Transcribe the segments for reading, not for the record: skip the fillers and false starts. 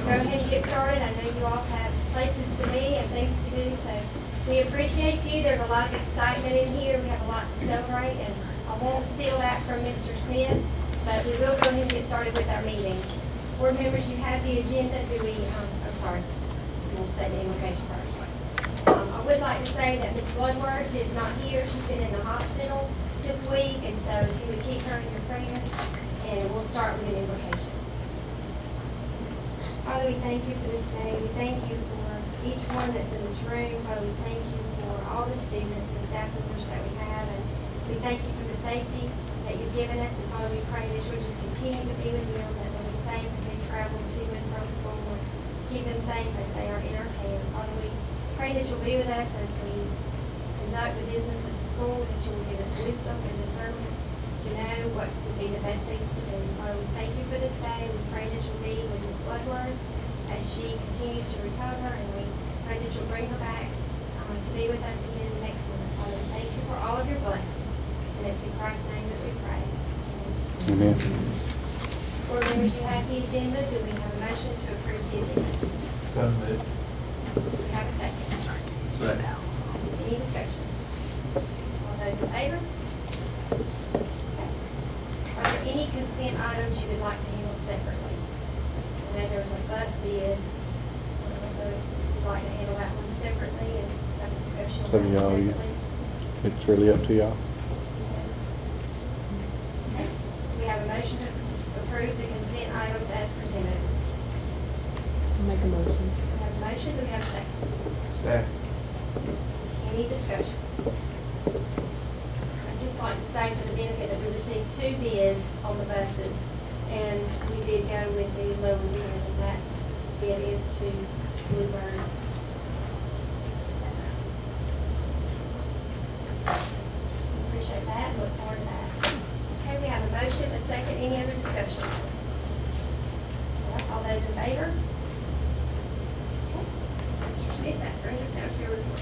go ahead and get started. I know you all have places to be and things to do, so we appreciate you. There's a lot of excitement in here. We have a lot to celebrate, and I won't steal that from Mr. Smith, but we will go ahead and get started with our meeting. Board members, you have the agenda. Do we, sorry, we'll say the invocation first. I would like to say that Ms. Bloodworth is not here. She's been in the hospital this week, and so if you would keep her in your prayers, and we'll start with an invocation. Father, we thank you for this day. We thank you for each one that's in this room. Father, we thank you for all the students and staff members that we have, and we thank you for the safety that you've given us. And Father, we pray that you'll just continue to be with them, that they'll be safe as they travel to and from school, and keep them safe as they are in our care. Father, we pray that you'll be with us as we conduct the business of the school, that you will give us wisdom and discernment to know what would be the best things to do. Father, we thank you for this day. We pray that you'll be with Ms. Bloodworth as she continues to recover, and we pray that you'll bring her back to be with us again next month. Father, we thank you for all of your blessings, and it's in Christ's name that we pray. Amen. Board members, you have the agenda. Do we have a motion to approve the agenda? So moved. Do we have a second? Any discussion? All those in favor? Okay. Are there any consent items you would like to handle separately? I know there's a bus bid. I don't know if you'd like to handle that one separately and have a discussion It's up to on y'all. that separately. It's really up to y'all. Okay. We have a motion to approve the consent items as presented. Make a motion. We have a motion. Do we have a second? Second. Any discussion? I'd just like to say for the benefit that we received 2 bids on the buses, and we did go with the lower bid, and that bid is to Bluebird. Appreciate that, look forward to that. Okay, we have a motion, a second, any other discussion? All right, all those in favor? Okay. Mr. Smith, that brings us down to your report.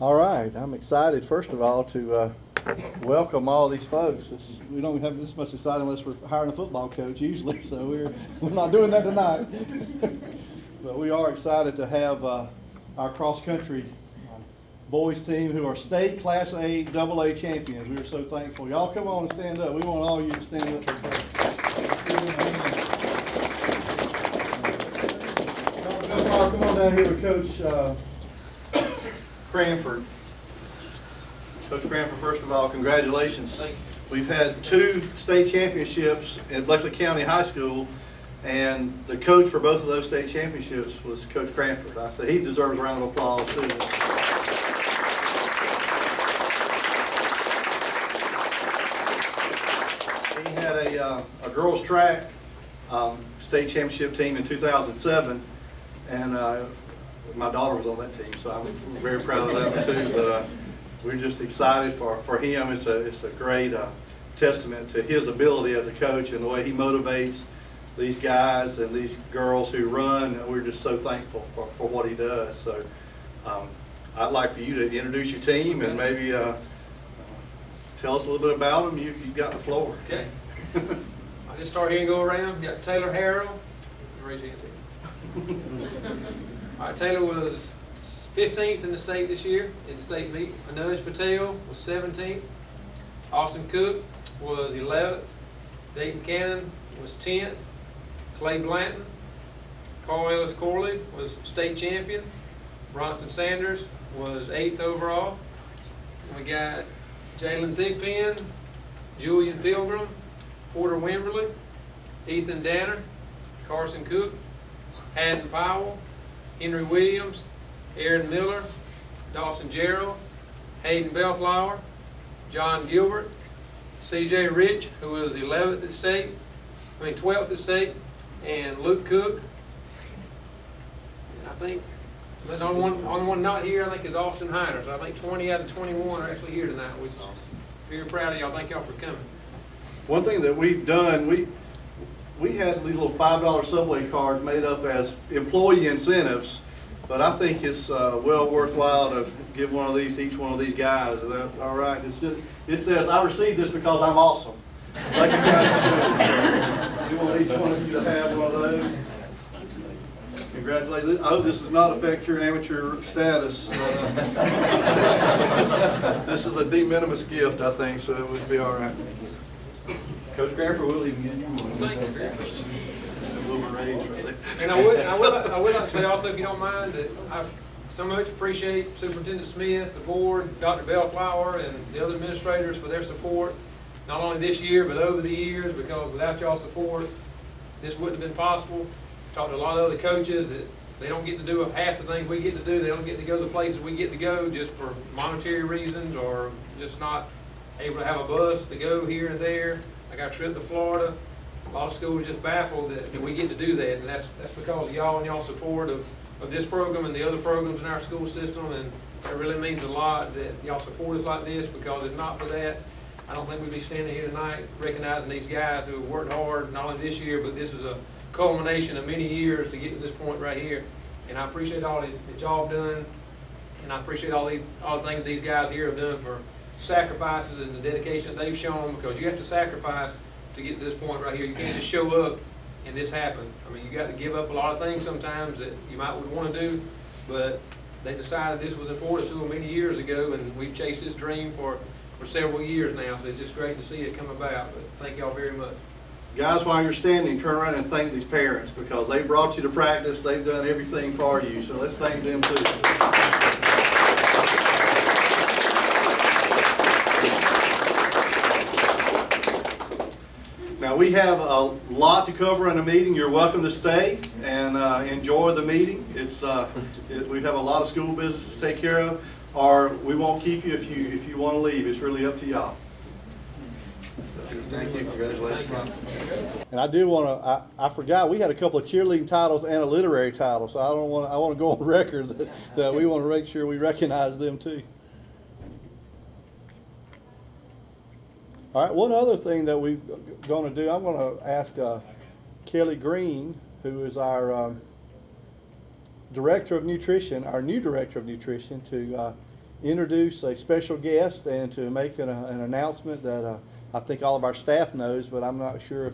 All right, I'm excited, first of all, to welcome all these folks. We don't have this much excitement unless we're hiring a football coach usually, so we're not doing that tonight. But we are excited to have our cross-country boys team who are state Class A AA champions. We are so thankful. Y'all come on and stand up. We want all of you to stand up. Come on down here with Coach Cranford. Coach Cranford, first of all, congratulations. Thank you. We've had 2 state championships at Bleckley County High School, and the coach for both of those state championships was Coach Cranford. I said he deserves a round of applause too. He had a girls track state championship team in 2007, and my daughter was on that team, so I'm very proud of that one too. But we're just excited for him. It's a great testament to his ability as a coach and the way he motivates these guys and these girls who run. We're just so thankful for what he does. So I'd like for you to introduce your team and maybe tell us a little bit about them. You've got the floor. Okay. I'll just start here and go around. You got Taylor Harrell. Raise your hand. All right, Taylor was 15th in the state this year in the state meet. Anuj Patel was 17th. Austin Cook was 11th. Dayton Cannon was 10th. Clay Blanton. Carl Ellis Corley was state champion. Bronson Sanders was 8th overall. We got Jalen Thigpen, Julian Pilgrim, Porter Wimberly, Ethan Danner, Carson Cook, Haddon Powell, Henry Williams, Aaron Miller, Dawson Gerald, Hayden Bellflower, John Gilbert, C.J. Rich, who was 12th at state, and Luke Cook. And I think the only one not here, I think, is Austin Hyder. So I think 20 out of 21 are actually here tonight, which is very proud of y'all. Thank y'all for coming. One thing that we've done, we had these little $5 Subway cards made up as employee incentives, but I think it's well worthwhile to give one of these to each one of these guys. Is that all right? It says, "I received this because I'm awesome." Like you guys do. So we want each one of you to have one of those. Congratulations. I hope this does not affect your amateur status. This is a de minimis gift, I think, so it would be all right. Coach Granfer will even get you one. Thank you very much. A little raise right there. And I would like to say also, if you don't mind, that I so much appreciate Superintendent Smith, the board, Dr. Bellflower, and the other administrators for their support, not only this year, but over the years, because without y'all's support, this wouldn't have been possible. Talked to a lot of other coaches that they don't get to do half the things we get to do. They don't get to go the places we get to go just for monetary reasons or just not able to have a bus to go here and there. I got a trip to Florida. A lot of schools just baffled that we get to do that, and that's because of y'all and y'all's support of this program and the other programs in our school system, and it really means a lot that y'all support us like this, because if not for that, I don't think we'd be standing here tonight recognizing these guys who have worked hard, not only this year, but this is a culmination of many years to get to this point right here. And I appreciate all that y'all have done, and I appreciate all the things that these guys here have done for sacrifices and the dedication that they've shown, because you have to sacrifice to get to this point right here. You can't just show up and this happen. I mean, you got to give up a lot of things sometimes that you might would want to do, but they decided this was important to them many years ago, and we've chased this dream for several years now, so it's just great to see it come about. But thank y'all very much. Guys, while you're standing, turn around and thank these parents, because they brought you to practice. They've done everything for you, so let's thank them too. Now, we have a lot to cover in a meeting. You're welcome to stay and enjoy the meeting. We have a lot of school business to take care of, or we won't keep you if you want to leave. It's really up to y'all. Thank you. Congratulations. And I do want to. I forgot we had a couple of cheerleading titles and a literary title, so I want to go on record that we want to make sure we recognize them too. All right, one other thing that we're going to do, I'm going to ask Kelly Green, who is our Director of Nutrition, our new Director of Nutrition, to introduce a special guest and to make an announcement that I think all of our staff knows, but I'm not sure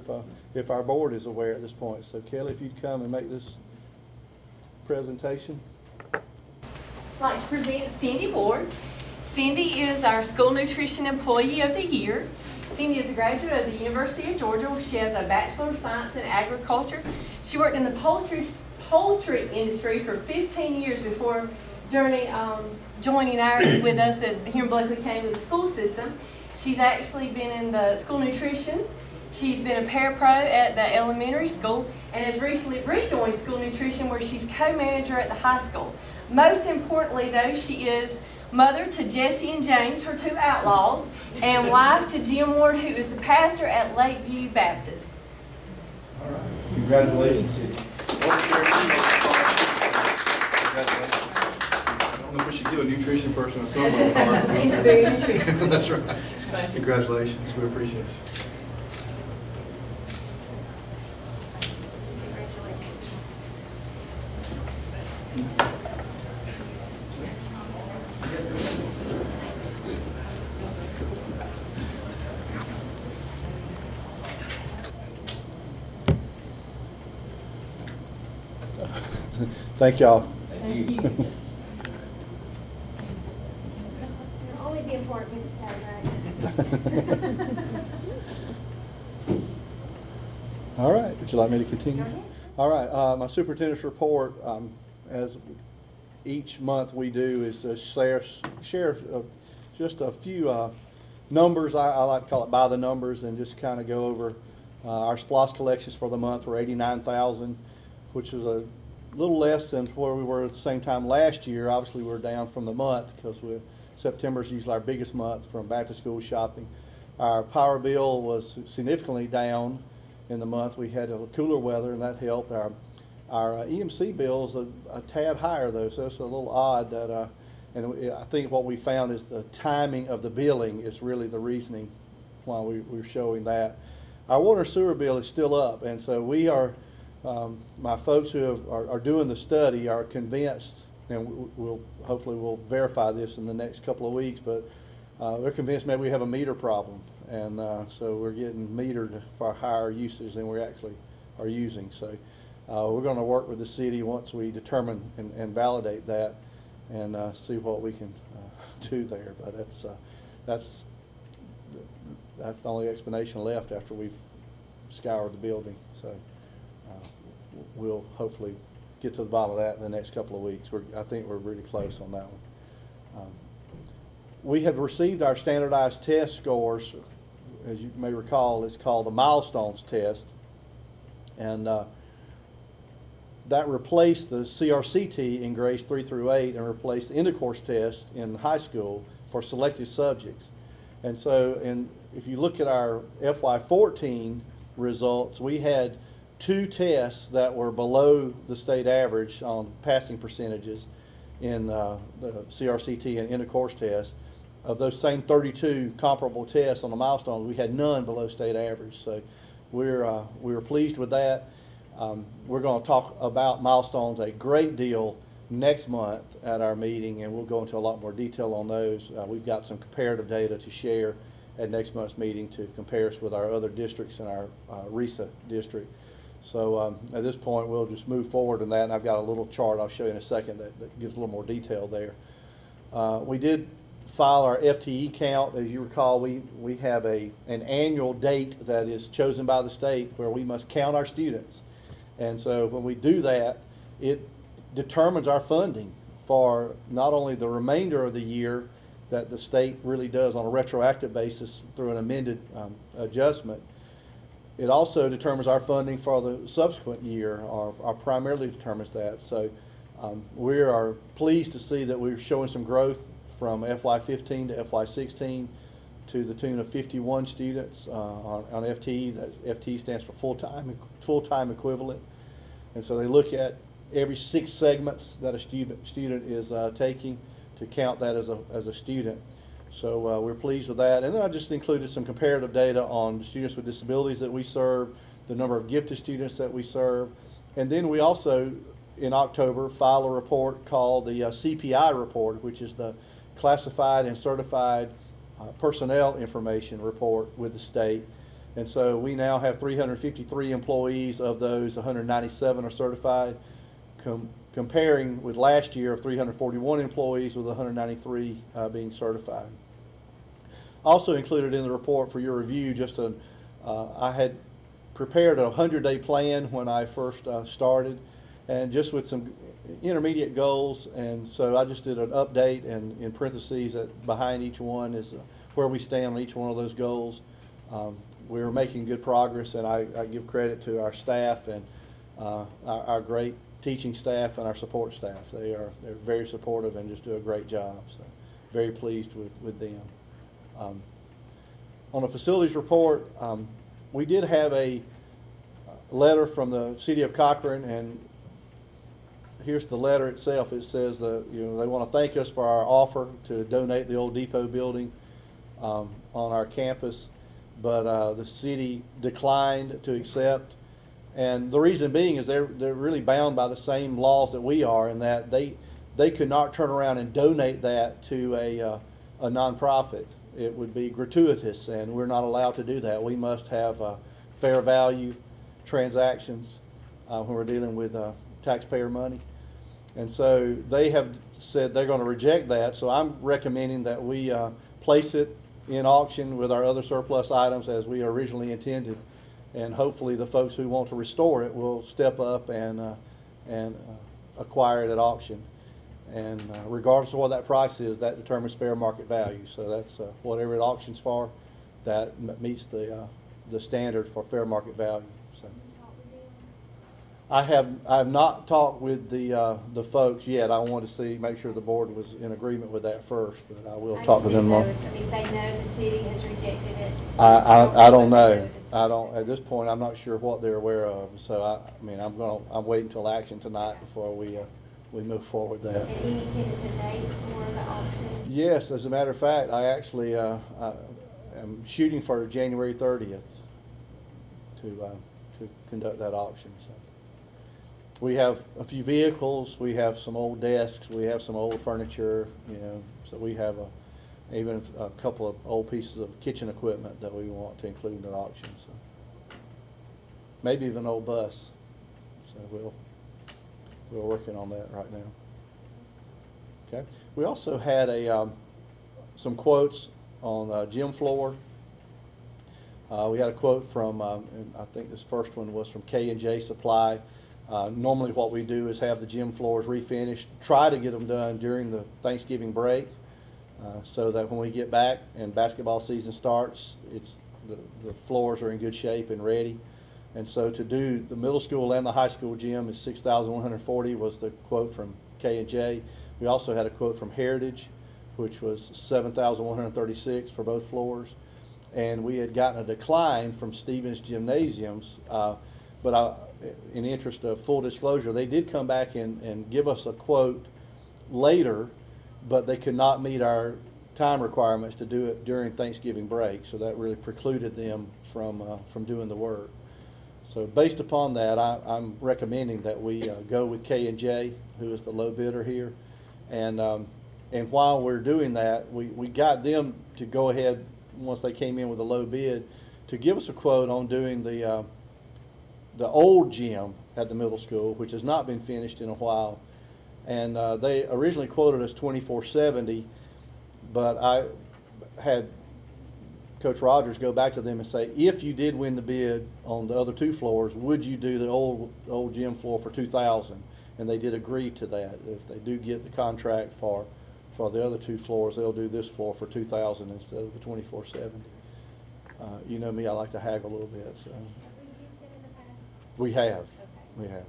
if our board is aware at this point. So Kelly, if you'd come and make this presentation. I'd like to present Cindy Ward. Cindy is our School Nutrition Employee of the Year. Cindy is a graduate of the University of Georgia. She has a Bachelor of Science in Agriculture. She worked in the poultry industry for 15 years before joining with us here in Bleckley County with the school system. She's actually been in the school nutrition. She's been a parapro at the elementary school and has recently rejoined school nutrition, where she's co-manager at the high school. Most importantly, though, she is mother to Jesse and James, her two outlaws, and wife to Jim Ward, who is the pastor at Lakeview Baptist. All right. Congratulations, Cindy. I don't know if we should give a nutrition person a solo card. He's very nutritious. That's right. Congratulations. We appreciate it. Thank y'all. Thank you. Only the important people say, right? All right. Would you like me to continue? Go ahead. All right. My superintendent's report, as each month we do, is share just a few numbers. I like to call it by the numbers, and just kind of go over our SPLOS collections for the month were $89,000, which is a little less than where we were at the same time last year. Obviously, we're down from the month because September is usually our biggest month from back to school shopping. Our power bill was significantly down in the month. We had a cooler weather, and that helped. Our EMC bill is a tad higher, though, so it's a little odd that. And I think what we found is the timing of the billing is really the reasoning why we're showing that. Our water and sewer bill is still up, and so we are. My folks who are doing the study are convinced, and hopefully we'll verify this in the next couple of weeks, but they're convinced maybe we have a meter problem, and so we're getting metered for higher usage than we actually are using. So We're going to work with the city once we determine and validate that, and see what we can do there. But that's the only explanation left after we've scoured the building. So we'll hopefully get to the bottom of that in the next couple of weeks. I think we're really close on that one. We have received our standardized test scores. As you may recall, it's called the Milestones Test, and that replaced the CRCT in grades 3 through 8 and replaced the end-of-course test in high school for selected subjects. And so, if you look at our FY14 results, we had 2 tests that were below the state average on passing percentages in the CRCT and end-of-course test. Of those same 32 comparable tests on the milestones, we had none below state average. So we're pleased with that. We're going to talk about milestones a great deal next month at our meeting, and we'll go into a lot more detail on those. We've got some comparative data to share at next month's meeting to compare us with our other districts in our RESA district. So at this point, we'll just move forward in that, and I've got a little chart I'll show you in a second that gives a little more detail there. We did file our FTE count. As you recall, we have an annual date that is chosen by the state where we must count our students. And so when we do that, it determines our funding for not only the remainder of the year that the state really does on a retroactive basis through an amended adjustment. It also determines our funding for the subsequent year, or primarily determines that. So we are pleased to see that we're showing some growth from FY15 to FY16 to the tune of 51 students on FTE. That FTE stands for full-time equivalent. And so they look at every 6 segments that a student is taking to count that as a student. So we're pleased with that. And then I just included some comparative data on students with disabilities that we serve, the number of gifted students that we serve. And then we also, in October, file a report called the CPI report, which is the Classified and Certified Personnel Information Report with the state. And so we now have 353 employees. Of those, 197 are certified, comparing with last year of 341 employees with 193 being certified. Also included in the report for your review, I had prepared a 100-day plan when I first started, and just with some intermediate goals. And so I just did an update, and in parentheses behind each one is where we stand on each one of those goals. We're making good progress, and I give credit to our staff and our great teaching staff and our support staff. They're very supportive and just do a great job. So very pleased with them. On the facilities report, we did have a letter from the city of Cochran, and here's the letter itself. It says that they want to thank us for our offer to donate the old depot building on our campus, but the city declined to accept. And the reason being is they're really bound by the same laws that we are, in that they could not turn around and donate that to a nonprofit. It would be gratuitous, and we're not allowed to do that. We must have fair value transactions when we're dealing with taxpayer money. And so they have said they're going to reject that. So I'm recommending that we place it in auction with our other surplus items as we originally intended. And hopefully the folks who want to restore it will step up and acquire it at auction. And regardless of what that price is, that determines fair market value. So that's whatever it auctions for, that meets the standard for fair market value. So I have not talked with the folks yet. I want to make sure the board was in agreement with that first, but I will talk to them more. If they know the city has rejected it. I don't know. At this point, I'm not sure what they're aware of. So I'm waiting until action tonight before we move forward with that. And any tentative date for the auction? Yes, as a matter of fact, I actually am shooting for January 30th to conduct that auction. So we have a few vehicles, we have some old desks, we have some old furniture, so we have even a couple of old pieces of kitchen equipment that we want to include in that auction. So maybe even an old bus. So So we're working on that right now. Okay. We also had some quotes on gym floor. We had a quote from, and I think this first one was from K&J Supply. Normally what we do is have the gym floors refinished, try to get them done during the Thanksgiving break, so that when we get back and basketball season starts, the floors are in good shape and ready. And so to do the middle school and the high school gym is $6,140 was the quote from K&J. We also had a quote from Heritage, which was $7,136 for both floors. And we had gotten a decline from Stevens Gymnasiums, but in the interest of full disclosure, they did come back and give us a quote later, but they could not meet our time requirements to do it during Thanksgiving break, so that really precluded them from doing the work. So based upon that, I'm recommending that we go with K&J, who is the low bidder here, and while we're doing that, we got them to go ahead, once they came in with a low bid, to give us a quote on doing the old gym at the middle school, which has not been finished in a while. And they originally quoted us $2,470, but I had Coach Rogers go back to them and say, if you did win the bid on the other two floors, would you do the old gym floor for $2,000? And they did agree to that. If they do get the contract for the other two floors, they'll do this floor for $2,000 instead of the $2,470. You know me, I like to haggle a little bit, so. Have we used it in the past? We have. Okay. We have.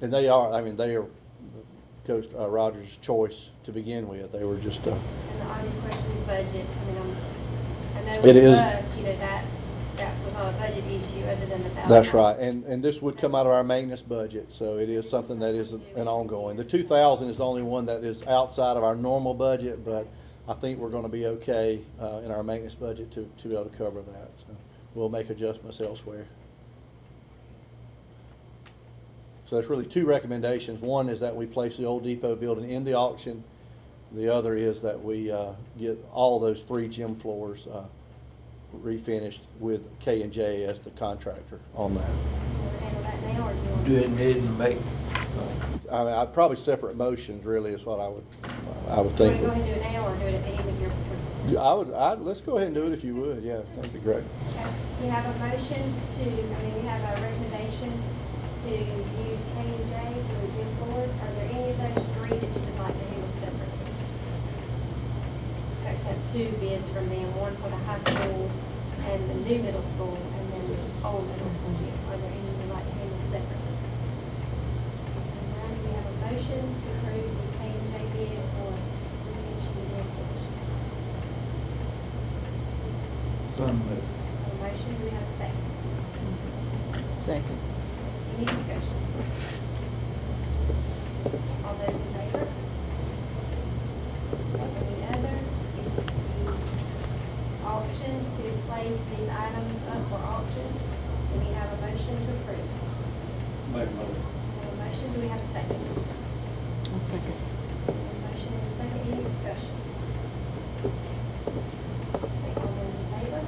And they are Coach Rogers' choice to begin with. They were just. And the obvious question is budget. I mean, I know It with is. us, that was not a budget issue other than the $1,000. That's right, and this would come out of our maintenance budget, so it is something that is an ongoing. The $2,000 is the only one that is outside of our normal budget, but I think we're going to be okay in our maintenance budget to be able to cover that. So we'll make adjustments elsewhere. So there's really two recommendations. One is that we place the old depot building in the auction. The other is that we get all those three gym floors refinished with K&J as the contractor on that. You wanna handle that now, or do you want? Do it mid and make, I mean, I'd probably separate motions really is what I would You want to think. go ahead and do it now, or do it at the end of your? Let's go ahead and do it if you would. Yeah, that'd be great. Okay. We have a motion we have a recommendation to use K&J for the gym floors. Are there any of those three that you would like to handle separately? We actually have two bids from them, one for the high school and the new middle school, and then the old middle school gym. Are there any you'd like to handle separately? All right, we have a motion to approve the K&J bid for refinishing the gym floors. some move. A motion, do we have a second? Second. Any discussion? All those in favor? Any other? It's the auction to place these items up for auction. Do we have a motion to approve? Make a motion. We have a motion, do we have a second? I'll second. We have a motion and a second, any discussion? Okay, all those in favor?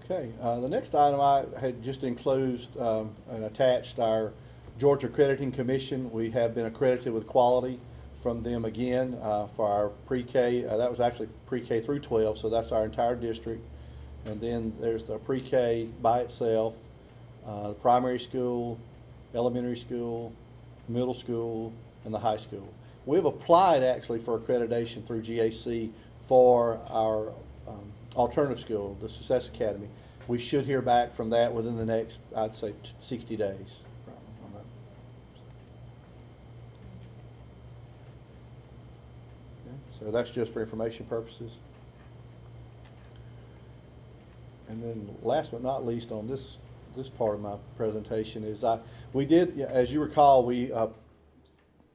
Okay, the next item I had just enclosed and attached our Georgia Accrediting Commission. We have been accredited with quality from them again for our pre-K. That was actually pre-K through 12, so that's our entire district. And then there's the pre-K by itself, the primary school, elementary school, middle school, and the high school. We've applied actually for accreditation through GAC for our alternative school, the Success Academy. We should hear back from that within the next, I'd say, 60 days. On that. Okay, so that's just for information purposes. And then last but not least on this part of my presentation is we did, as you recall, we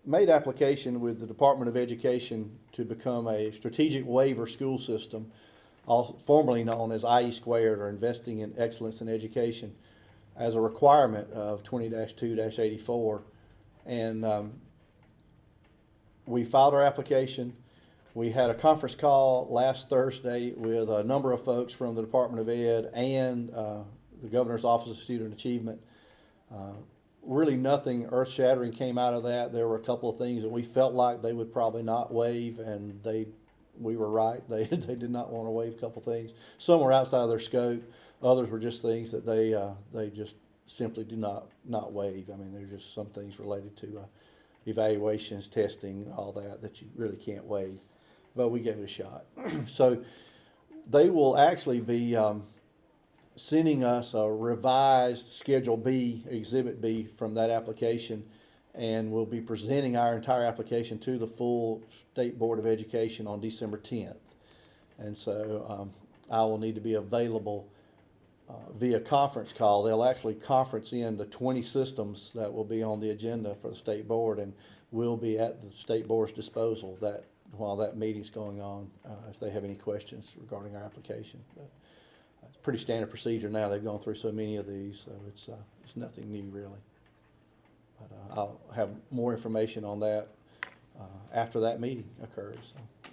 made application with the Department of Education to become a strategic waiver school system, formerly known as IE Squared, or Investing in Excellence in Education, as a requirement of 20-2-84. And we filed our application. We had a conference call last Thursday with a number of folks from the Department of Ed and the Governor's Office of Student Achievement. Really nothing earth-shattering came out of that. There were a couple of things that we felt like they would probably not waive, and we were right. They did not want to waive a couple of things. Some were outside of their scope. Others were just things that they just simply do not waive. I mean, there's just some things related to evaluations, testing, all that you really can't waive. But we gave it a shot. So they will actually be sending us a revised Schedule B, Exhibit B from that application, and we'll be presenting our entire application to the full State Board of Education on December 10th. And so I will need to be available via conference call. They'll actually conference in the 20 systems that will be on the agenda for the State Board, and we'll be at the State Board's disposal while that meeting's going on if they have any questions regarding our application. But it's pretty standard procedure now. They've gone through so many of these, so it's nothing new really. But I'll have more information on that after that meeting occurs. So.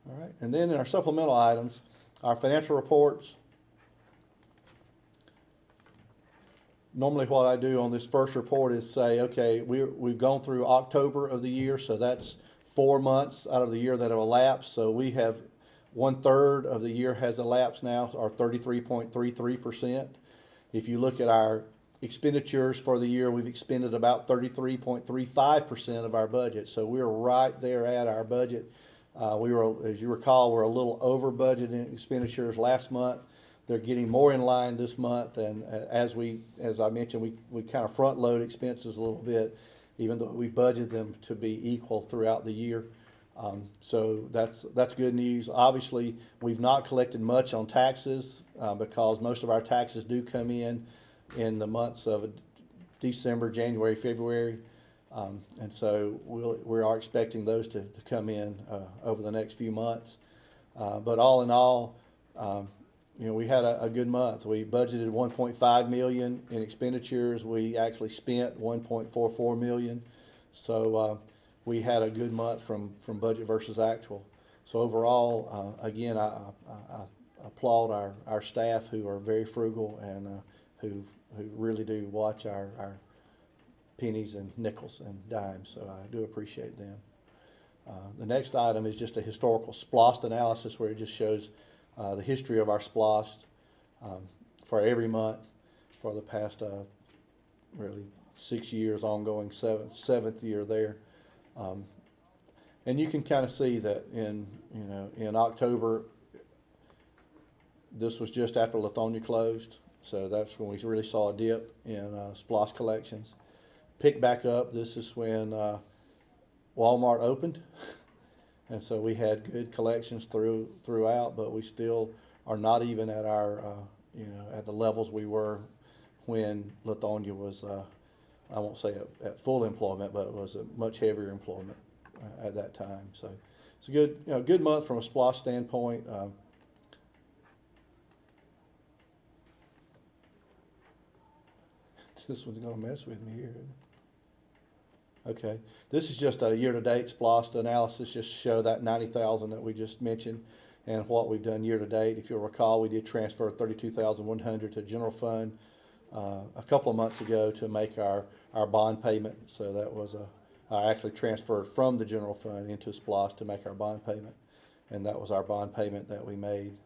All right, and then in our supplemental items, our financial reports. Normally what I do on this first report is say, okay, we've gone through October of the year, so that's 4 months out of the year that have elapsed. So we have 1/3 of the year has elapsed now, or 33.33%. If you look at our expenditures for the year, we've expended about 33.35% of our budget. So we're right there at our budget. We were, as you recall, we're a little over budget in expenditures last month. They're getting more in line this month, and as I mentioned, we kind of front load expenses a little bit, even though we budgeted them to be equal throughout the year. So that's good news. Obviously, we've not collected much on taxes because most of our taxes do come in the months of December, January, February, and so we are expecting those to come in over the next few months. But all in all, we had a good month. We budgeted $1.5 million in expenditures. We actually spent $1.44 million. So we had a good month from budget versus actual. So overall, again, I applaud our staff who are very frugal and who really do watch our pennies and nickels and dimes. So I do appreciate them. The next item is just a historical SPLOST analysis where it just shows the history of our SPLOST for every month for the past really 6 years ongoing, seventh year there. And you can kind of see that in October, this was just after Lithonia closed, so that's when we really saw a dip in SPLOST collections. Picked back up, this is when Walmart opened. And so we had good collections throughout, but we still are not even at our, at the levels we were when Lithonia was, I won't say at full employment, but it was a much heavier employment at that time. So it's a good month from a SPLOST standpoint. This one's going to mess with me here, isn't it? Okay, this is just a year-to-date SPLOST analysis, just to show that $90,000 that we just mentioned and what we've done year-to-date. If you'll recall, we did transfer $32,100 to general fund a couple of months ago to make our bond payment. So that was I actually transferred from the general fund into SPLOST to make our bond payment, and that was our bond payment that we made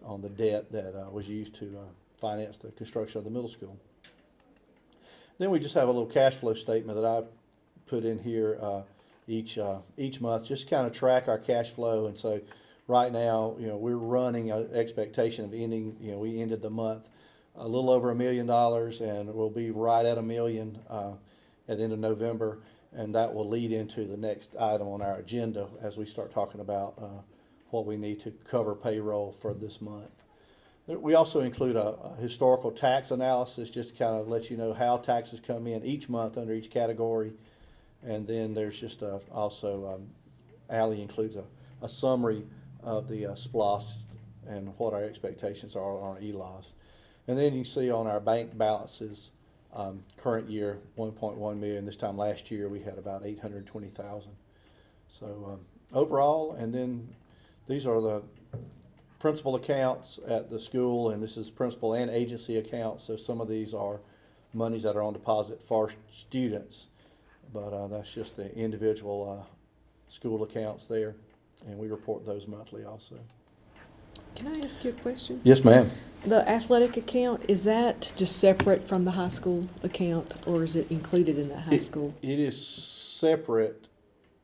on the debt that was used to finance the construction of the middle school. Then we just have a little cash flow statement that I put in here each month, just kind of track our cash flow. And so right now, we're running an expectation of ending, we ended the month a little over $1 million, and we'll be right at $1 million at the end of November. And that will lead into the next item on our agenda as we start talking about what we need to cover payroll for this month. We also include a historical tax analysis just to kind of let you know how taxes come in each month under each category. And then there's just also, Allie includes a summary of the SPLOST and what our expectations are on our ELAs. And then you see on our bank balances, current year, $1.1 million. This time last year we had about $820,000. So overall, and then these are the principal accounts at the school, and this is principal and agency accounts. So some of these are monies that are on deposit for students, but that's just the individual school accounts there, and we report those monthly also. Can I ask you a question? Yes, ma'am. The athletic account, is that just separate from the high school account, or is it included in the high school? It is separate,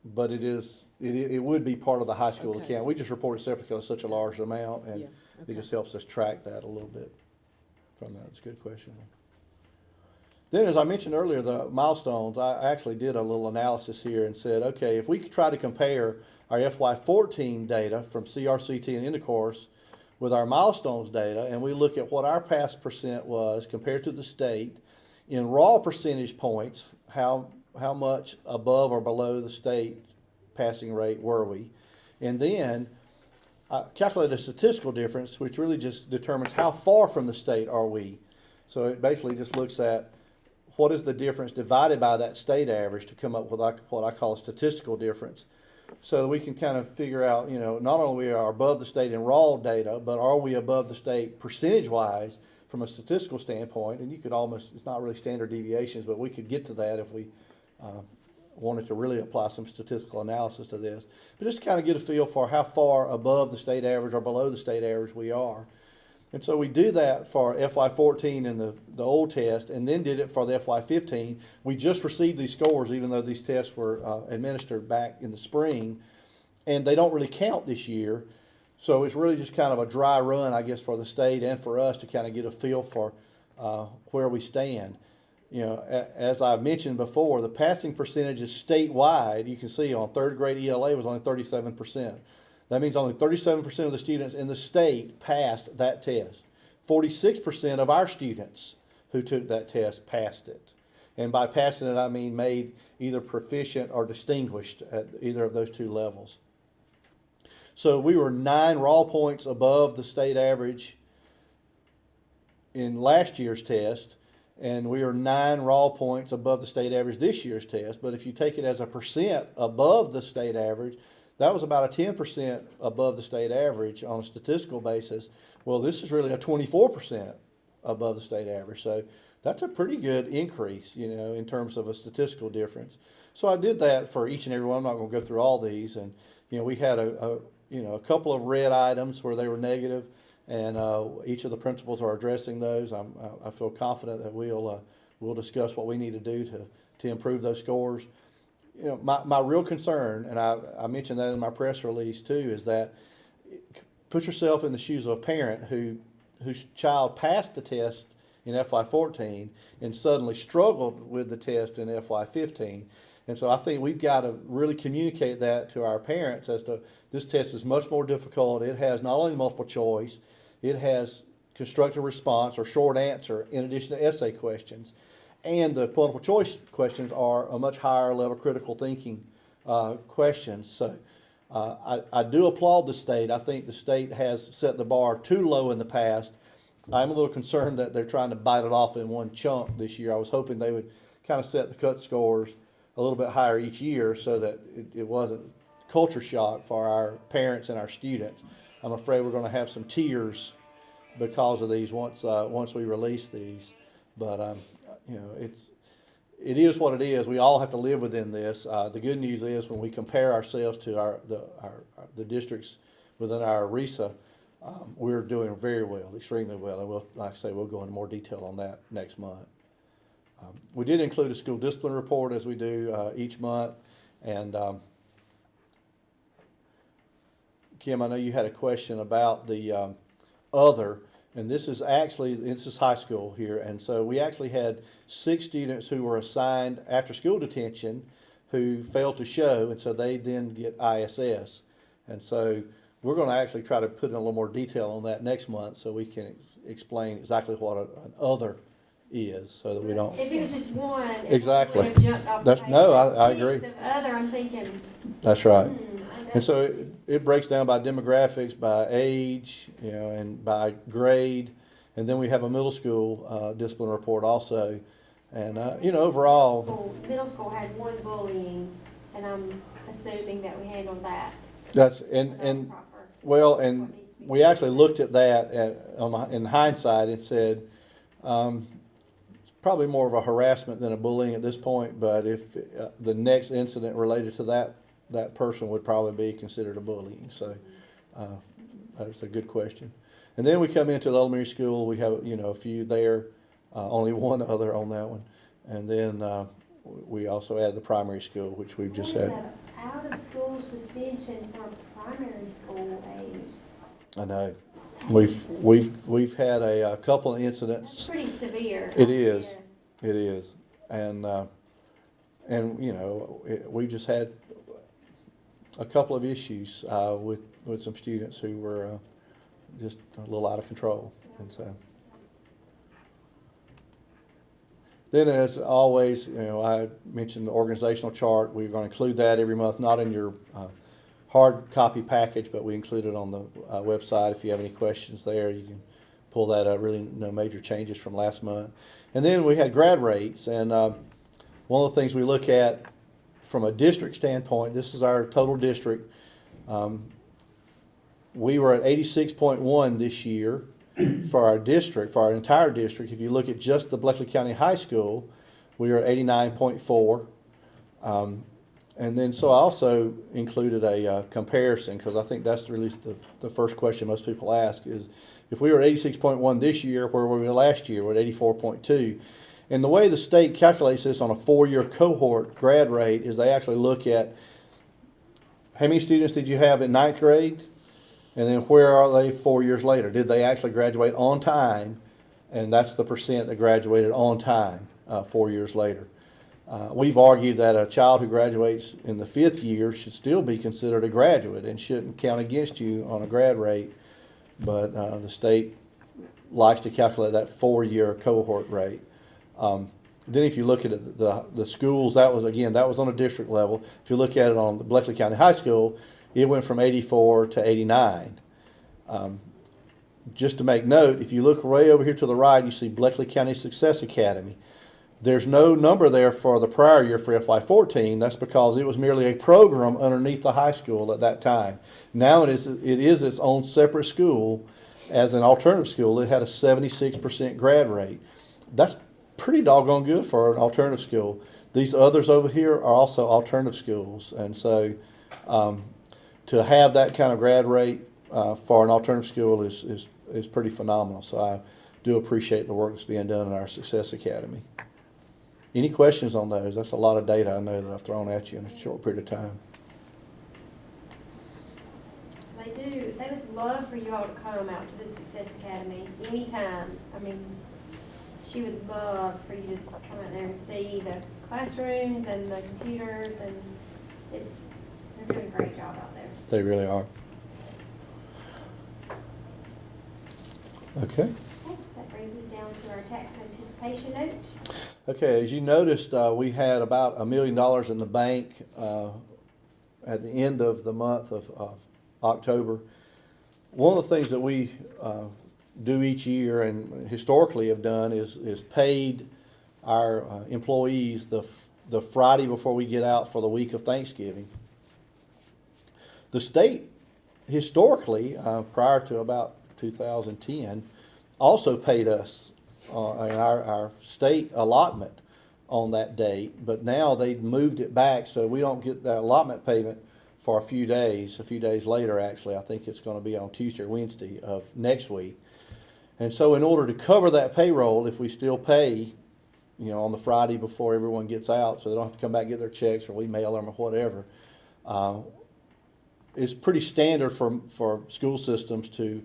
but it would be part of the high school Okay. account. We just report it separately because it's such a large amount, and Yeah, it okay. just helps us track that a little bit from that. It's a good question. Then, as I mentioned earlier, the milestones, I actually did a little analysis here and said, okay, if we could try to compare our FY14 data from CRCT and intercourse with our milestones data, and we look at what our pass percent was compared to the state in raw percentage points, how much above or below the state passing rate were we, and then calculate a statistical difference, which really just determines how far from the state are we. So it basically just looks at what is the difference divided by that state average to come up with what I call a statistical difference. So we can kind of figure out, not only are we above the state in raw data, but are we above the state percentage-wise from a statistical standpoint? And you could almost, it's not really standard deviations, but we could get to that if we wanted to really apply some statistical analysis to this. But just kind of get a feel for how far above the state average or below the state average we are. And so we do that for FY14 and the old test, and then did it for the FY15. We just received these scores, even though these tests were administered back in the spring, and they don't really count this year. So it's really just kind of a dry run, I guess, for the state and for us to kind of get a feel for where we stand. As I've mentioned before, the passing percentages statewide, you can see on third grade ELA was only 37%. That means only 37% of the students in the state passed that test. 46% of our students who took that test passed it. And by passing it, I mean made either proficient or distinguished at either of those two levels. So we were 9 raw points above the state average in last year's test, and we are 9 raw points above the state average this year's test. But if you take it as a percent above the state average, that was about a 10% above the state average on a statistical basis. Well, this is really a 24% above the state average. So that's a pretty good increase, in terms of a statistical difference. So I did that for each and every one. I'm not going to go through all these. And, we had a couple of red items where they were negative, and each of the principals are addressing those. I feel confident that we'll discuss what we need to do to improve those scores. My real concern, and I mentioned that in my press release too, is that put yourself in the shoes of a parent whose child passed the test in FY14 and suddenly struggled with the test in FY15. And so I think we've got to really communicate that to our parents as to this test is much more difficult. It has not only multiple choice, it has constructive response or short answer in addition to essay questions. And the multiple choice questions are a much higher level critical thinking questions. So I do applaud the state. I think the state has set the bar too low in the past. I'm a little concerned that they're trying to bite it off in one chunk this year. I was hoping they would kind of set the cut scores a little bit higher each year so that it wasn't culture shock for our parents and our students. I'm afraid we're going to have some tears because of these once we release these. But it is what it is. We all have to live within this. The good news is when we compare ourselves to the districts within our RESA, we're doing very well, extremely well. And like I say, we'll go into more detail on that next month. We did include a school discipline report as we do each month. And Kim, I know you had a question about the other. And this is high school here. And so we actually had 6 students who were assigned after school detention who failed to show, and so they then get ISS. And so we're going to actually try to put in a little more detail on that next month so we can explain exactly what an other is so that we don't. If it was just one, Exactly. it would have jumped off the That's page. no, I agree. Six of other, I'm thinking, That's right. I And so it breaks down by demographics, by age, and by grade. And then we have a middle school discipline report also. And, overall, middle school had one bullying, and I'm assuming that we handled that. That's, without and proper- well, what and needs to be we done. actually looked at that in hindsight and said, it's probably more of a harassment than a bullying at this point, but if the next incident related to that person would probably be considered a bullying. So that's a good question. And then we come into the elementary school, we have, a few there, only one other on that one. And then we also add the primary school, which we've just had. Out of school suspension for primary school age. I know. We've had a couple of That's incidents. pretty severe. It is. Yes. It is. And we just had a couple of issues with some students who were just a little out of control. And so then, as always, I mentioned the organizational chart. We're going to include that every month, not in your hard copy package, but we include it on the website. If you have any questions there, you can pull that up. Really no major changes from last month. And then we had grad rates, and one of the things we look at from a district standpoint, this is our total district. We were at 86.1 this year for our district, for our entire district. If you look at just the Bleckley County High School, we are at 89.4. And then so I also included a comparison, because I think that's really the first question most people ask is, if we were at 86.1 this year, where were we last year? We're at 84.2. And the way the state calculates this on a 4-year cohort grad rate is they actually look at how many students did you have in 9th grade? And then where are they 4 years later? Did they actually graduate on time? And that's the percent that graduated on time 4 years later. We've argued that a child who graduates in the 5th year should still be considered a graduate and shouldn't count against you on a grad rate. But the state likes to calculate that 4-year cohort rate. Then if you look at it, the schools, that was on a district level. If you look at it on the Bleckley County High School, it went from 84 to 89. Just to make note, if you look way over here to the right, you see Bleckley County Success Academy. There's no number there for the prior year for FY14. That's because it was merely a program underneath the high school at that time. Now it is its own separate school. As an alternative school, it had a 76% grad rate. That's pretty doggone good for an alternative school. These others over here are also alternative schools. And so to have that kind of grad rate for an alternative school is pretty phenomenal. So I do appreciate the work that's being done in our Success Academy. Any questions on those? That's a lot of data I know that I've thrown at you in a short period of time. They would love for you all to come out to the Success Academy anytime. I mean, she would love for you to come out there and see the classrooms and the computers, and they're doing a great job out there. They really are. Okay. Okay, that brings us down to our tax anticipation note. Okay, as you noticed, we had about $1 million in the bank at the end of the month of October. One of the things that we do each year and historically have done is paid our employees the Friday before we get out for the week of Thanksgiving. The state historically, prior to about 2010, also paid us our state allotment on that date, but now they've moved it back so we don't get that allotment payment for a few days later. Actually, I think it's going to be on Tuesday or Wednesday of next week. And so in order to cover that payroll, if we still pay, on the Friday before everyone gets out, so they don't have to come back and get their checks or we mail them or whatever, it's pretty standard for school systems to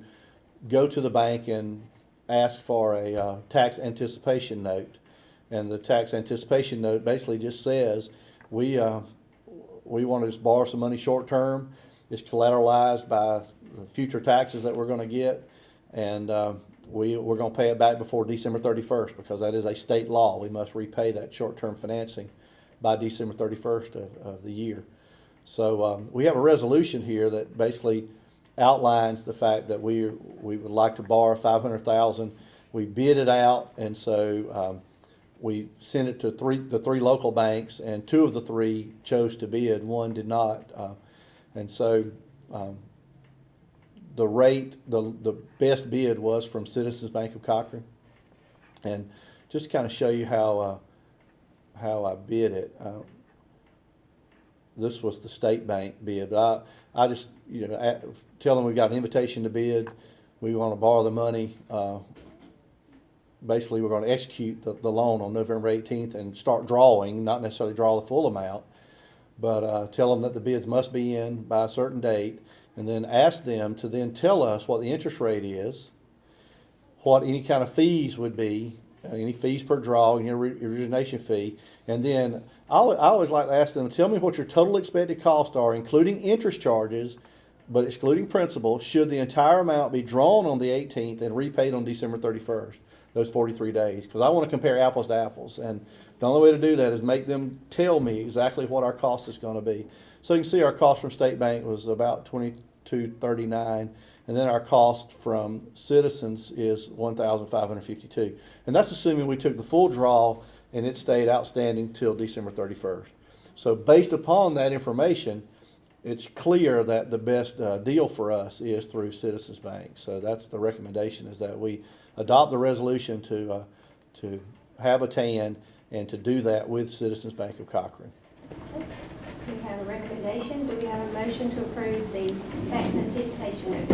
go to the bank and ask for a tax anticipation note. And the tax anticipation note basically just says, we want to just borrow some money short term. It's collateralized by the future taxes that we're going to get. And we're going to pay it back before December 31st because that is a state law. We must repay that short-term financing by December 31st of the year. So we have a resolution here that basically outlines the fact that we would like to borrow $500,000. We bid it out, and so we sent it to the three local banks, and two of the three chose to bid, one did not. And so the rate, the best bid was from Citizens Bank of Cochran. And just to kind of show you how I bid it, this was the state bank bid. But I just, tell them we got an invitation to bid. We want to borrow the money. Basically, we're going to execute the loan on November 18th and start drawing, not necessarily draw the full amount, but tell them that the bids must be in by a certain date, and then ask them to then tell us what the interest rate is, what any kind of fees would be, any fees per draw, origination fee, and then I always like to ask them, tell me what your total expected costs are, including interest charges, but excluding principal, should the entire amount be drawn on the 18th and repaid on December 31st, those 43 days, because I want to compare apples to apples, and the only way to do that is make them tell me exactly what our cost is going to be. So you can see our cost from State Bank was about $22.39, and then our cost from Citizens is $1,552, and that's assuming we took the full draw and it stayed outstanding till December 31st. So based upon that information, it's clear that the best deal for us is through Citizens Bank. So that's the recommendation, is that we adopt the resolution to have a TAN and to do that with Citizens Bank of Cochran. We have a recommendation. Do we have a motion to approve the tax anticipation note?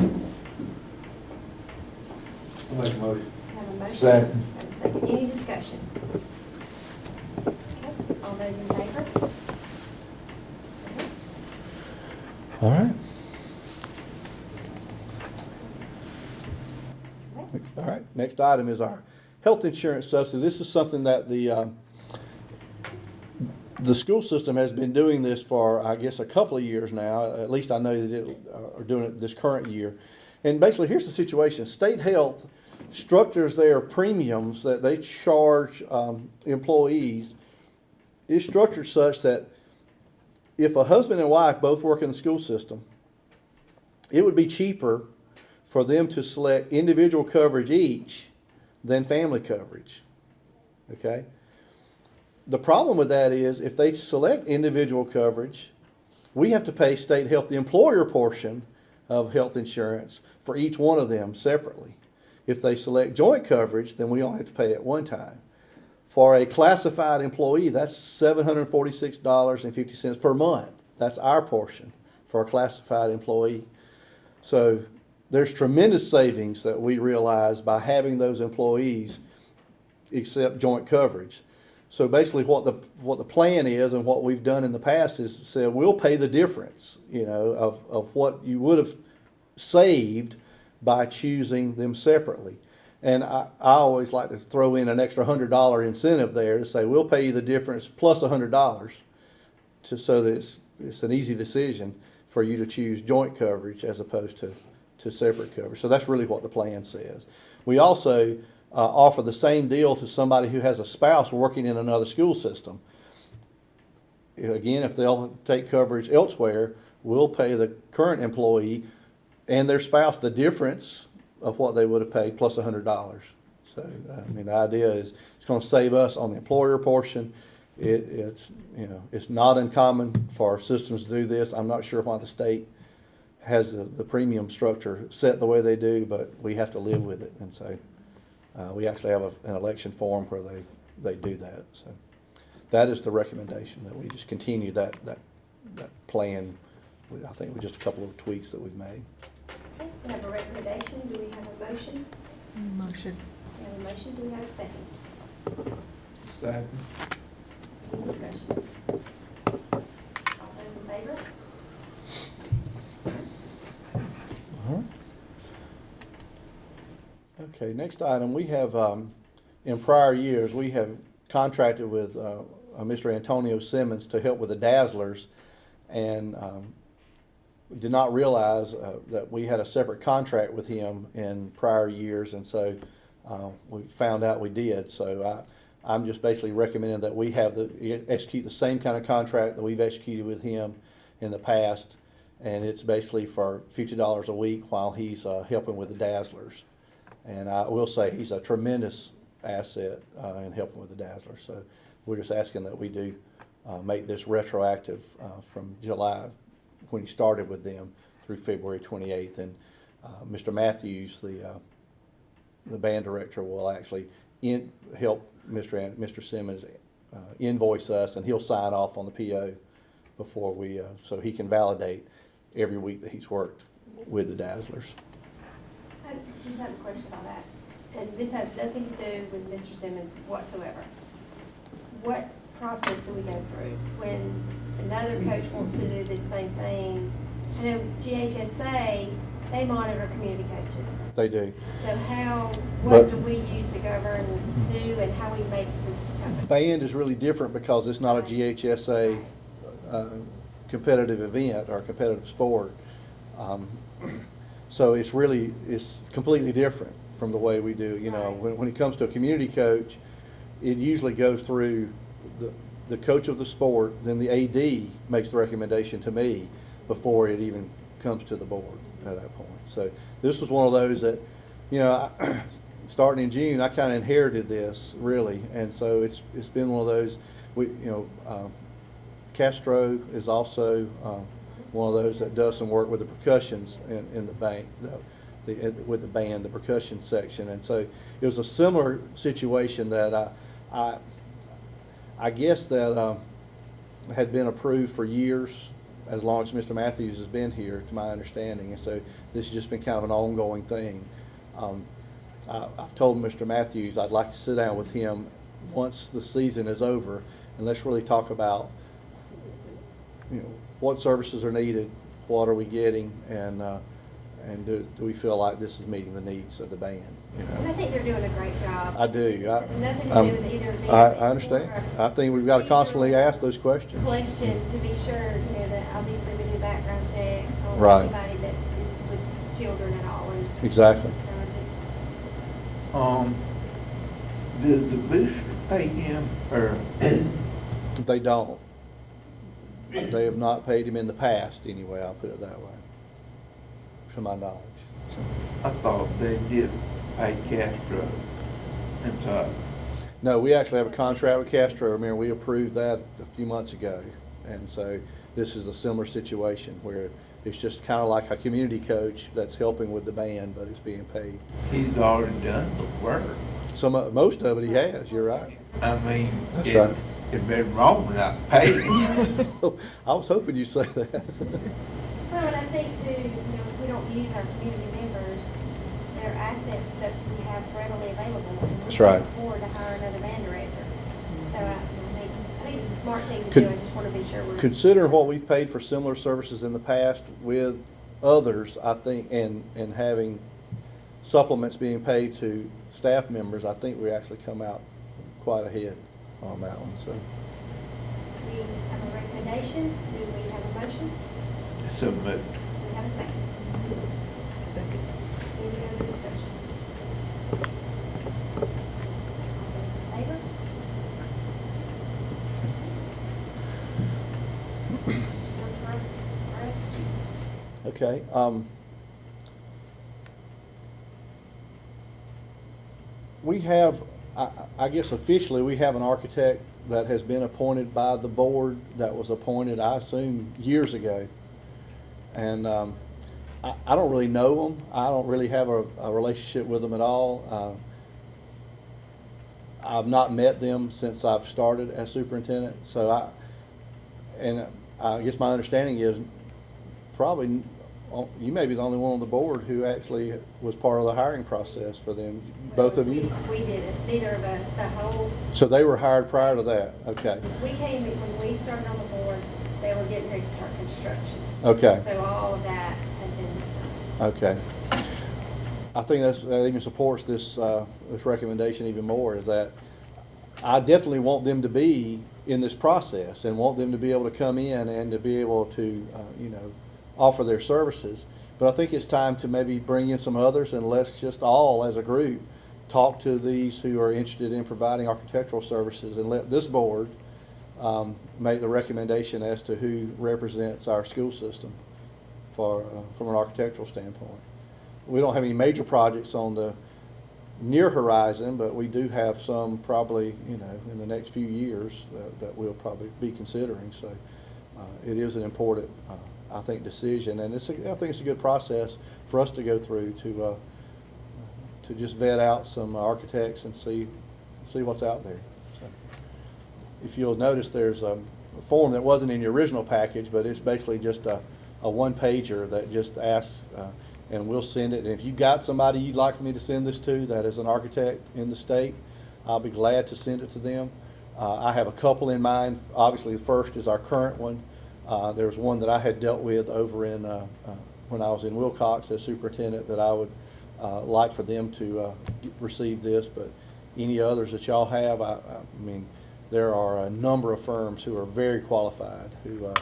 I'll make a motion. Have a motion? Second. Have a second. Any discussion? Okay. All those in favor? Okay. All right. All right. Next item is our health insurance subsidy. This is something that the school system has been doing this for, I guess, a couple of years now. At least I know that it are doing it this current year. And basically, here's the situation. State Health structures their premiums that they charge employees is structured such that if a husband and wife both work in the school system, it would be cheaper for them to select individual coverage each than family coverage. Okay? The problem with that is if they select individual coverage, we have to pay State Health the employer portion of health insurance for each one of them separately. If they select joint coverage, then we only have to pay it one time. For a classified employee, that's $746.50 per month. That's our portion for a classified employee. So there's tremendous savings that we realize by having those employees accept joint coverage. So basically what the plan is, and what we've done in the past, is say we'll pay the difference, of what you would have saved by choosing them separately. And I always like to throw in an extra $100 incentive there to say we'll pay you the difference plus $100 so that it's an easy decision for you to choose joint coverage as opposed to separate coverage. So that's really what the plan says. We also offer the same deal to somebody who has a spouse working in another school system. Again, if they'll take coverage elsewhere, we'll pay the current employee and their spouse the difference of what they would have paid plus $100. So, the idea is it's going to save us on the employer portion. It's not uncommon for systems to do this. I'm not sure why the state has the premium structure set the way they do, but we have to live with it. And so we actually have an election form where they do that. So that is the recommendation, that we just continue that plan. I think with just a couple of tweaks that we've made. Okay, we have a recommendation. Do we have a motion? Motion. We have a motion. Do we have a second? Second. Any discussion? All those in favor? All right. Okay, next item, we have, in prior years, we have contracted with Mr. Antonio Simmons to help with the Dazzlers, and we did not realize that we had a separate contract with him in prior years, and so we found out we did. So I'm just basically recommending that we execute the same kind of contract that we've executed with him in the past, and it's basically for $50 a week while he's helping with the Dazzlers. And I will say he's a tremendous asset in helping with the Dazzlers. So we're just asking that we do make this retroactive from July, when he started with them, through February 28th. And Mr. Matthews, the band director, will actually help Mr. Simmons invoice us, and he'll sign off on the PO before we, so he can validate every week that he's worked with the Dazzlers. I just have a question about that, and this has nothing to do with Mr. Simmons whatsoever. What process do we go through when another coach wants to do this same thing? I know GHSA, they monitor community coaches. They do. So what But- do we use to govern who and how we make this happen? Band is really different because it's not a GHSA competitive event or competitive sport. So it's completely different from the way we do. You know, when it comes to a community coach, it usually goes through the coach of the sport, then the AD makes the recommendation to me before it even comes to the board at that point. So this was one of those that, you know, starting in June, I kind of inherited this really, and so it's been one of those. Castro is also one of those that does some work with the percussions in the bank, with the band, the percussion section, and so it was a similar situation that I guess that had been approved for years, as long as Mr. Matthews has been here, to my understanding, and so this has just been kind of an ongoing thing. I've told Mr. Matthews I'd like to sit down with him once the season is over, and let's really talk about, you know, what services are needed, what are we getting, and do we feel like this is meeting the needs of the band? You And I know, think they're doing a great job. I do. It's nothing to do with either of them. I It's understand. more I think we've got to constantly ask those questions. question to be sure, you know, that obviously we do background checks on Right. anybody that is with children at all, and Exactly. so I just, Did the booster pay him, or? They don't. They have not paid him in the past, anyway. I'll put it that way, to my knowledge. So. I thought they did pay Castro and Todd. No, we actually have a contract with Castro. Remember, we approved that a few months ago. And so this is a similar situation where it's just kind of like a community coach that's helping with the band, but it's being paid. He's already done the work. Most of it he has, you're right. I mean, That's right. it'd be wrong without paying him. I was hoping you'd say that. well, and I think too, you know, if we don't use our community members, they're assets that we have readily available. And That's we right. can afford to hire another band director. So I think it's a smart thing to Could- do. I just want to be sure we're. Considering what we've paid for similar services in the past with others, I think, and having supplements being paid to staff members, I think we actually come out quite ahead on that one, so. We have a recommendation. Do we have a motion? So moved. Do we have a second? Second. Any other discussion? All those in favor? Okay. We have, I guess officially, we have an architect that has been appointed by the board, that was appointed, I assume, years ago. And I don't really know them. I don't really have a relationship with them at all. I've not met them since I've started as superintendent. So I guess my understanding is probably you may be the only one on the board who actually was part of the hiring process for them, both of you? We didn't, neither of us, the whole, So they were hired prior to that, okay, we came, when we started on the board, they were getting ready to start construction. okay, So all of that had been, okay. I think that even supports this recommendation even more, is that I definitely want them to be in this process and want them to be able to come in and to be able to, offer their services. But I think it's time to maybe bring in some others, and let's just all, as a group, talk to these who are interested in providing architectural services, and let this board make the recommendation as to who represents our school system from an architectural standpoint. We don't have any major projects on the near horizon, but we do have some probably, in the next few years that we'll probably be considering. So it is an important, I think, decision, and I think it's a good process for us to go through to just vet out some architects and see what's out there. So if you'll notice, there's a form that wasn't in your original package, but it's basically just a one-pager that just asks, and we'll send it. And if you've got somebody you'd like for me to send this to that is an architect in the state, I'll be glad to send it to them. I have a couple in mind. Obviously, the first is our current one. There's one that I had dealt with over in when I was in Wilcox as superintendent that I would like for them to receive this. But any others that y'all have, I mean, there are a number of firms who are very qualified who.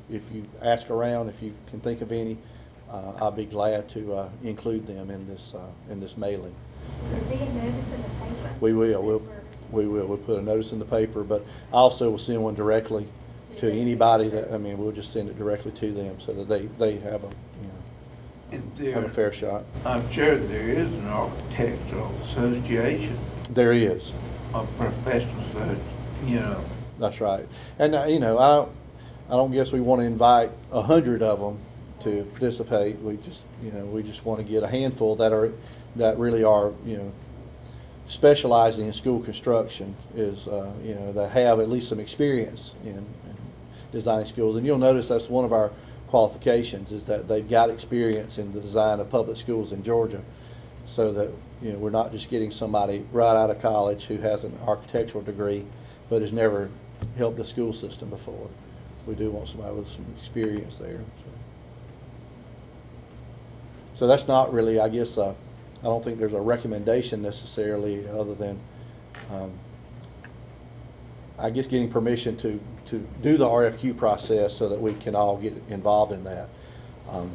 If you ask around, if you can think of any, I'll be glad to include them in this mailing. Will there be a notice in the paper? We will. We'll put a notice in the paper, but I also will send one directly to anybody that, I mean, we'll just send it directly to them so that they have have a fair shot. I'm sure there is an architectural association, There is. a professional association, That's right. And I don't guess we want to invite 100 of them to participate. We just want to get a handful that really are, specializing in school construction, is, that have at least some experience in designing schools. And you'll notice that's one of our qualifications, is that they've got experience in the design of public schools in Georgia, so that, we're not just getting somebody right out of college who has an architectural degree but has never helped a school system before. We do want somebody with some experience there. So that's not really, I guess, I don't think there's a recommendation necessarily, other than, I guess, getting permission to do the RFQ process so that we can all get involved in that. I don't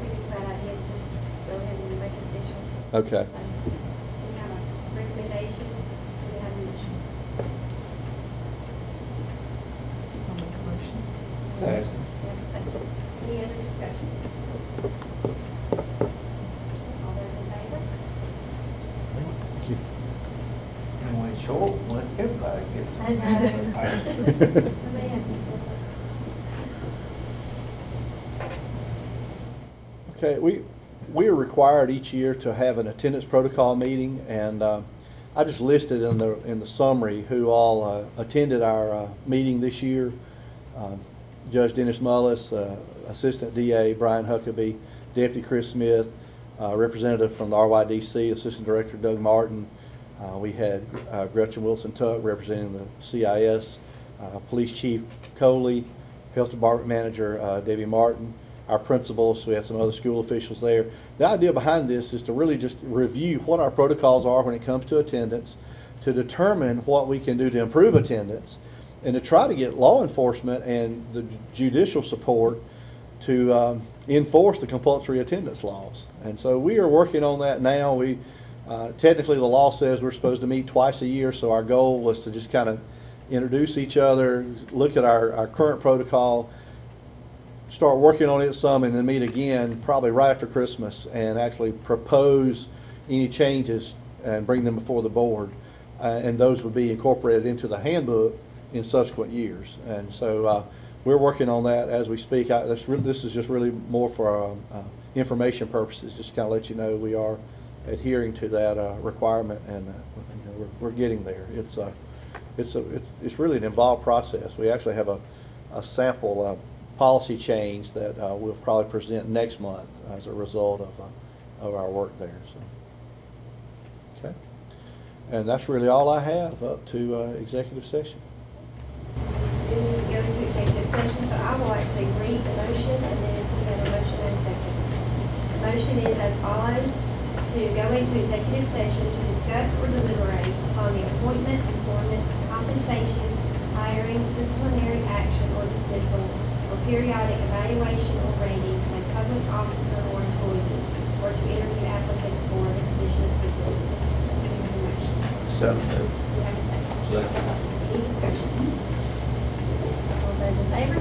think it's a bad idea to just go ahead and make it official. Okay. So, we have a recommendation, we have a motion. I'll make a motion. Second. We have a second. Any other discussion? All those in favor? Thank you. And when it's short, when everybody gets. I know. Man. Okay, we are required each year to have an attendance protocol meeting, and I just listed in the summary who all attended our meeting this year. Judge Dennis Mullis, Assistant DA Brian Huckabee, Deputy Chris Smith, Representative from the RYDC, Assistant Director Doug Martin. We had Gretchen Wilson-Tuck representing the CIS, Police Chief Coley, Health Department Manager Debbie Martin, our principals. We had some other school officials there. The idea behind this is to really just review what our protocols are when it comes to attendance, to determine what we can do to improve attendance, and to try to get law enforcement and the judicial support to enforce the compulsory attendance laws. And so we are working on that now. We technically, the law says we're supposed to meet twice a year, so our goal was to just kind of introduce each other, look at our current protocol, start working on it some, and then meet again probably right after Christmas and actually propose any changes and bring them before the board. And those would be incorporated into the handbook in subsequent years. And so we're working on that as we speak. This is just really more for information purposes, just to kind of let you know we are adhering to that requirement, and we're getting there. It's really an involved process. We actually have a sample policy change that we'll probably present next month as a result of our work there. So, okay, and that's really all I have up to executive session. We need to go into executive session, so I will actually read the motion, and then we have a motion and a second. The motion is as follows: to go into executive session to discuss or deliberate upon the appointment, employment, compensation, hiring, disciplinary action or dismissal, or periodic evaluation or rating of a public officer or employee, or to interview applicants for the position of superintendent. Do we have a motion? So, Do we have a second? Any discussion? All those in favor?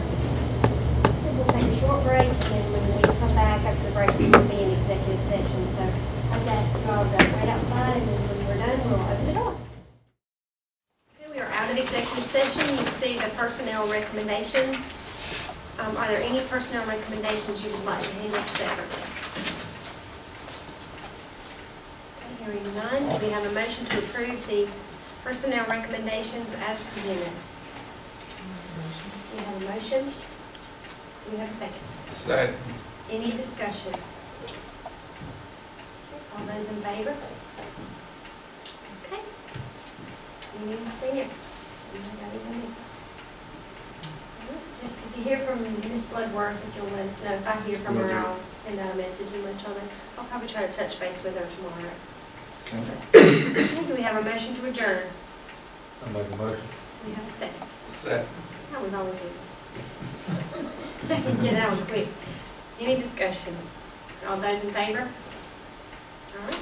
We'll take a short break, and then when we come back after the break, we will be in recommendations. Are there any personnel recommendations you would like to handle separately? Okay, hearing none, do we have a motion to approve the personnel recommendations as presented? We have a motion. Do we have a second? Second. Any discussion? All those in favor? Okay. Anything else? Anything else? Just if you hear from Ms. Bloodworth, if you'll let us know. If I hear from her, I'll send out a message and let y'all know. I'll probably try to touch base with her tomorrow. Okay, do we have a motion to adjourn? I make a motion. Do we have a second? Second. That was always easy. Yeah, that was quick. Any discussion? All those in favor? All right.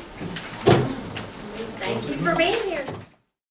Thank you for being here.